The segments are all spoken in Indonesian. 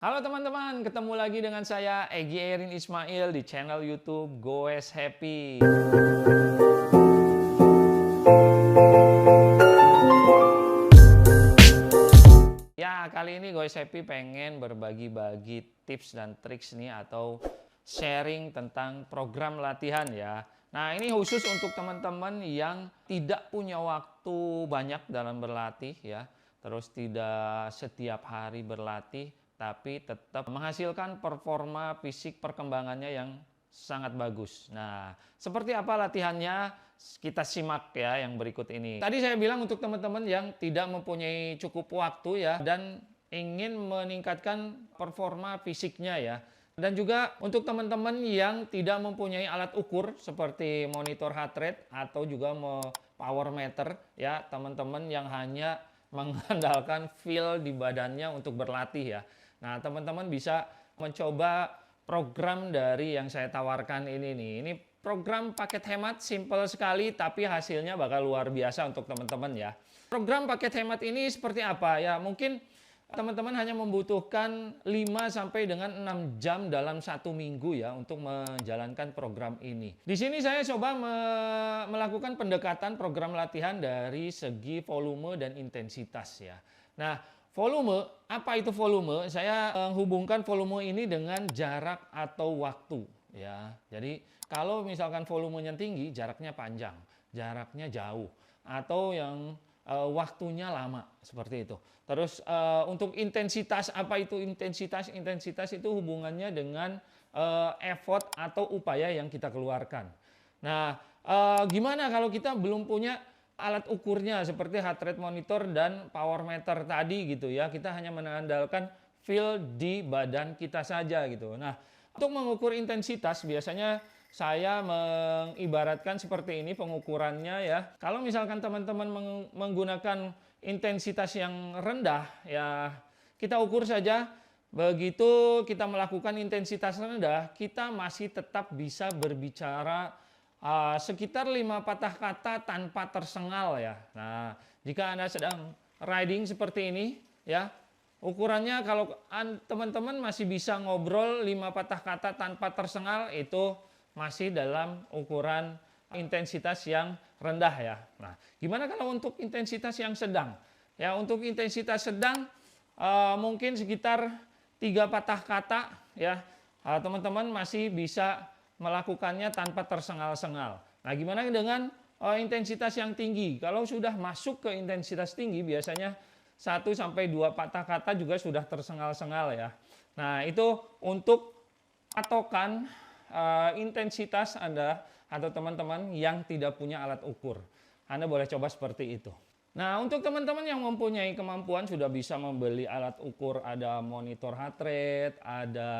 Halo teman-teman, ketemu lagi dengan saya Egy Erin Ismail di channel YouTube Goes Happy. Ya, kali ini Goes Happy pengen berbagi-bagi tips dan triks nih atau sharing tentang program latihan ya. Nah, ini khusus untuk teman-teman yang tidak punya waktu banyak dalam berlatih ya. Terus tidak setiap hari berlatih, tapi tetap menghasilkan performa fisik perkembangannya yang sangat bagus. Nah, seperti apa latihannya? Kita simak ya yang berikut ini. Tadi saya bilang untuk teman-teman yang tidak mempunyai cukup waktu ya dan ingin meningkatkan performa fisiknya ya. Dan juga untuk teman-teman yang tidak mempunyai alat ukur seperti monitor heart rate atau juga power meter ya, teman-teman yang hanya mengandalkan feel di badannya untuk berlatih ya. Nah, teman-teman bisa mencoba program dari yang saya tawarkan ini nih. Ini program paket hemat, simple sekali tapi hasilnya bakal luar biasa untuk teman-teman ya. Program paket hemat ini seperti apa ya? Mungkin teman-teman hanya membutuhkan 5 sampai dengan 6 jam dalam satu minggu ya untuk menjalankan program ini. Di sini saya coba melakukan pendekatan program latihan dari segi volume dan intensitas ya. Nah, volume, apa itu volume? Saya hubungkan volume ini dengan jarak atau waktu ya. Jadi kalau misalkan volumenya tinggi, jaraknya panjang, jaraknya jauh, atau yang waktunya lama seperti itu. Terus untuk intensitas, apa itu intensitas? Intensitas itu hubungannya dengan effort atau upaya yang kita keluarkan. Nah, gimana kalau kita belum punya alat ukurnya seperti heart rate monitor dan power meter tadi gitu ya. Kita hanya mengandalkan feel di badan kita saja gitu. Nah, untuk mengukur intensitas biasanya saya mengibaratkan seperti ini pengukurannya ya. Kalau misalkan teman-teman menggunakan intensitas yang rendah ya, kita ukur saja. Begitu kita melakukan intensitas rendah, kita masih tetap bisa berbicara sekitar 5 patah kata tanpa tersengal ya. Nah, jika Anda sedang riding seperti ini ya, ukurannya kalau teman-teman masih bisa ngobrol 5 patah kata tanpa tersengal, itu masih dalam ukuran intensitas yang rendah ya. Nah, gimana kalau untuk intensitas yang sedang? Ya, untuk intensitas sedang mungkin sekitar 3 patah kata ya. Teman-teman masih bisa melakukannya tanpa tersengal-sengal. Nah, gimana dengan intensitas yang tinggi? Kalau sudah masuk ke intensitas tinggi biasanya 1 sampai 2 patah kata juga sudah tersengal-sengal ya. Nah, itu untuk patokan intensitas Anda atau teman-teman yang tidak punya alat ukur. Anda boleh coba seperti itu. Nah, untuk teman-teman yang mempunyai kemampuan sudah bisa membeli alat ukur, ada monitor heart rate, ada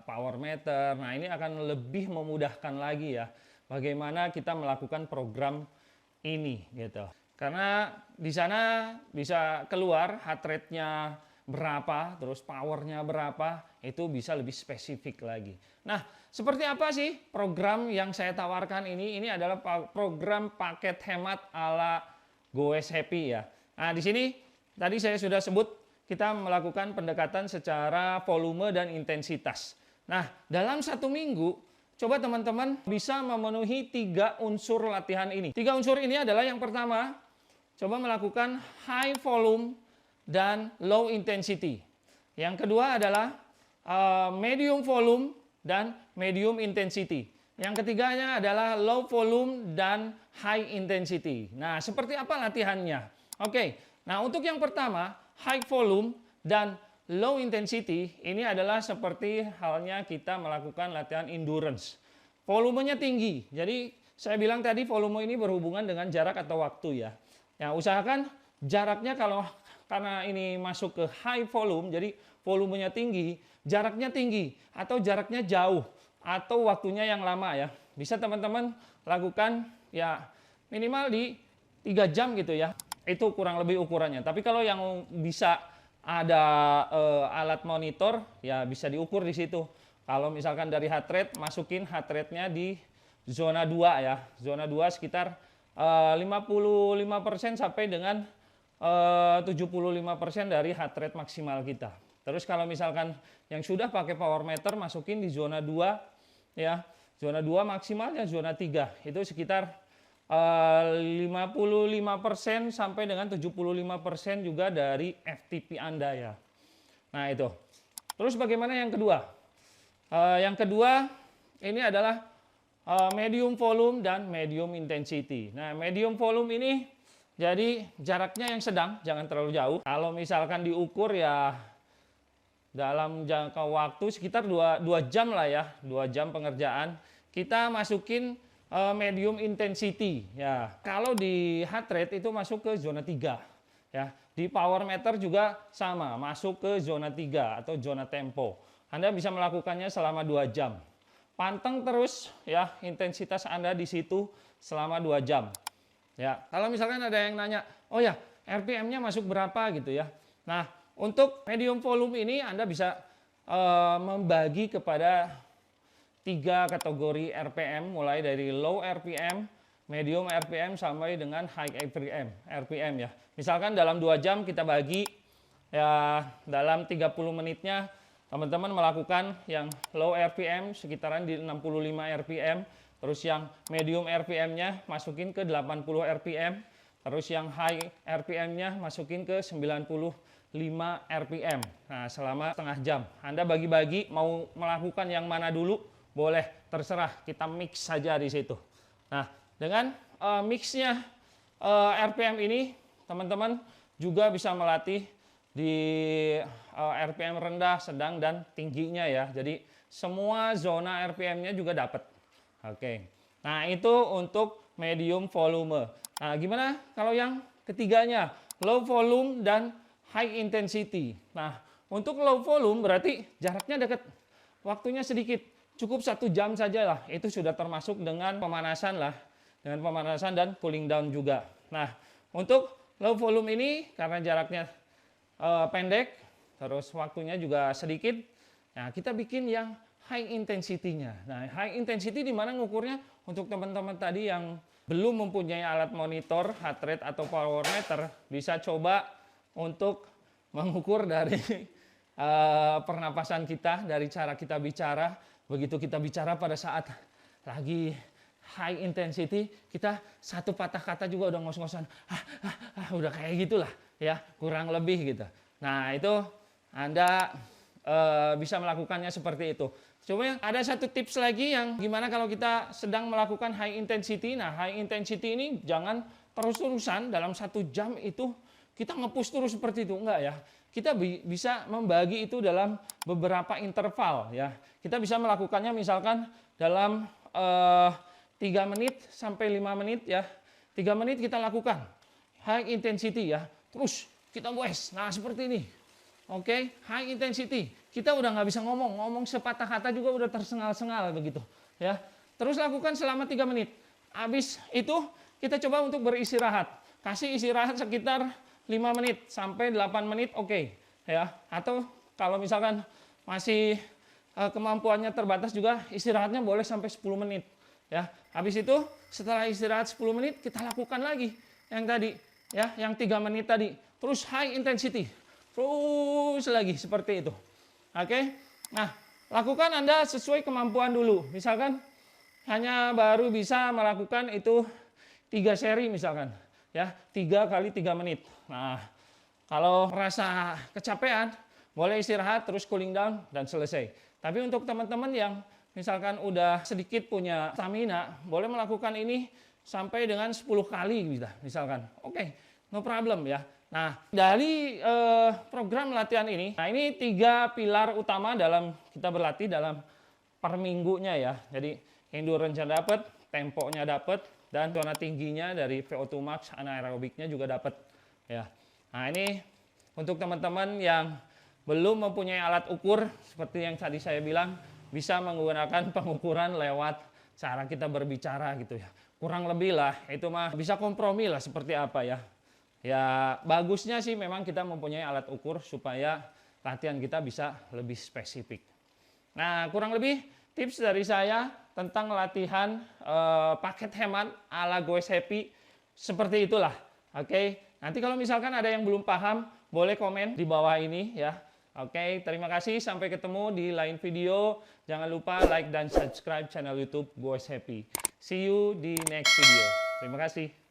power meter. Nah, ini akan lebih memudahkan lagi ya bagaimana kita melakukan program ini gitu. Karena di sana bisa keluar heart rate-nya berapa, terus powernya berapa, itu bisa lebih spesifik lagi. Nah, seperti apa sih program yang saya tawarkan ini? Ini adalah program paket hemat ala Goes Happy ya. Nah, di sini tadi saya sudah sebut kita melakukan pendekatan secara volume dan intensitas. Nah, dalam satu minggu, coba teman-teman bisa memenuhi 3 unsur latihan ini. 3 unsur ini adalah yang pertama, coba melakukan high volume dan low intensity. Yang kedua adalah medium volume dan medium intensity. Yang ketiganya adalah low volume dan high intensity. Nah, seperti apa latihannya? Oke, nah untuk yang pertama, high volume dan low intensity, ini adalah seperti halnya kita melakukan latihan endurance. Volumenya tinggi, jadi saya bilang tadi volume ini berhubungan dengan jarak atau waktu ya. Ya, usahakan jaraknya karena ini masuk ke high volume, jadi volumenya tinggi, jaraknya tinggi, atau jaraknya jauh, atau waktunya yang lama ya. Bisa teman-teman lakukan ya minimal di 3 jam gitu ya. Itu kurang lebih ukurannya. Tapi kalau yang bisa ada alat monitor, ya bisa diukur di situ. Kalau misalkan dari heart rate, masukin heart rate-nya di zona 2 ya. Zona 2 sekitar 55% sampai dengan 75% dari heart rate maksimal kita. Terus kalau misalkan yang sudah pakai power meter masukin di zona 2 ya. Zona 2 maksimalnya zona 3 itu sekitar 55% sampai dengan 75% juga dari FTP Anda ya. Nah itu. Terus bagaimana yang kedua? Yang kedua ini adalah medium volume dan medium intensity. Nah medium volume ini jadi jaraknya yang sedang, jangan terlalu jauh. Kalau misalkan diukur ya dalam jangka waktu sekitar 2 jam lah ya, 2 jam pengerjaan. Kita masukin medium intensity ya. Kalau di heart rate itu masuk ke zona 3 ya. Di power meter juga sama, masuk ke zona 3 atau zona tempo. Anda bisa melakukannya selama 2 jam. Panteng terus ya intensitas Anda di situ selama 2 jam. Ya, kalau misalkan ada yang nanya, "Oh ya, RPM-nya masuk berapa?" gitu ya. Nah, untuk medium volume ini Anda bisa membagi kepada 3 kategori RPM, mulai dari low RPM, medium RPM, sampai dengan high RPM ya. Misalkan dalam 2 jam kita bagi ya, dalam 30 menitnya teman-teman melakukan yang low RPM sekitaran di 65 RPM, terus yang medium RPM-nya masukin ke 80 RPM, terus yang high RPM-nya masukin ke 95 RPM. Nah, selama setengah jam. Anda bagi-bagi mau melakukan yang mana dulu? Boleh, terserah, kita mix saja di situ. Nah, dengan mixnya RPM ini, teman-teman juga bisa melatih di RPM rendah, sedang, dan tingginya ya. Jadi semua zona RPM-nya juga dapat. Oke. Nah, itu untuk medium volume. Nah, gimana kalau yang ketiganya? Low volume dan high intensity. Nah, untuk low volume berarti jaraknya dekat, waktunya sedikit. Cukup 1 jam saja lah, itu sudah termasuk dengan pemanasan lah, dengan pemanasan dan cooling down juga. Nah, untuk low volume ini karena jaraknya pendek, terus waktunya juga sedikit, nah kita bikin yang high intensity-nya. Nah, high intensity di mana ngukurnya untuk teman-teman tadi yang belum mempunyai alat monitor heart rate atau power meter, bisa coba untuk mengukur dari pernapasan kita, dari cara kita bicara. Begitu kita bicara pada saat lagi high intensity, kita satu patah kata juga udah ngos-ngosan, udah kayak gitulah ya, kurang lebih gitu. Nah itu Anda bisa melakukannya seperti itu. Cuma ada satu tips lagi yang gimana kalau kita sedang melakukan high intensity. Nah high intensity ini jangan terus-terusan dalam 1 jam itu kita nge-push terus seperti itu, enggak ya. Kita bisa membagi itu dalam beberapa interval ya. Kita bisa melakukannya misalkan dalam 3 menit sampai 5 menit ya. 3 menit kita lakukan high intensity ya. Terus kita goes. Nah seperti ini. Oke, high intensity. Kita udah nggak bisa ngomong sepatah kata juga udah tersengal-sengal begitu ya. Terus lakukan selama 3 menit. Habis itu kita coba untuk beristirahat. Kasih istirahat sekitar 5 menit sampai 8 menit oke ya. Atau kalau misalkan masih kemampuannya terbatas juga istirahatnya boleh sampai 10 menit ya. Habis itu setelah istirahat 10 menit kita lakukan lagi yang tadi ya, yang 3 menit tadi. Terus high intensity. Terus lagi seperti itu. Oke. Nah, lakukan Anda sesuai kemampuan dulu. Misalkan hanya baru bisa melakukan itu 3 seri misalkan ya, 3 kali 3 menit. Nah, kalau merasa kecapean, boleh istirahat, terus cooling down, dan selesai. Tapi untuk teman-teman yang misalkan udah sedikit punya stamina, boleh melakukan ini sampai dengan 10 kali misalkan. Oke, no problem ya. Nah, dari program latihan ini, nah ini 3 pilar utama dalam kita berlatih dalam per minggunya ya. Jadi endurance-nya dapat, temponya dapat, dan zona tingginya dari VO2 max anaerobiknya juga dapat ya. Nah ini untuk teman-teman yang belum mempunyai alat ukur seperti yang tadi saya bilang, bisa menggunakan pengukuran lewat cara kita berbicara gitu ya. Kurang lebih lah, itu mah bisa kompromi lah seperti apa ya. Ya bagusnya sih memang kita mempunyai alat ukur supaya latihan kita bisa lebih spesifik. Nah kurang lebih tips dari saya tentang latihan paket hemat ala Goes Happy seperti itulah. Oke, nanti kalau misalkan ada yang belum paham boleh komen di bawah ini ya. Oke, terima kasih. Sampai ketemu di lain video. Jangan lupa like dan subscribe channel YouTube Goes Happy. See you di next video. Terima kasih.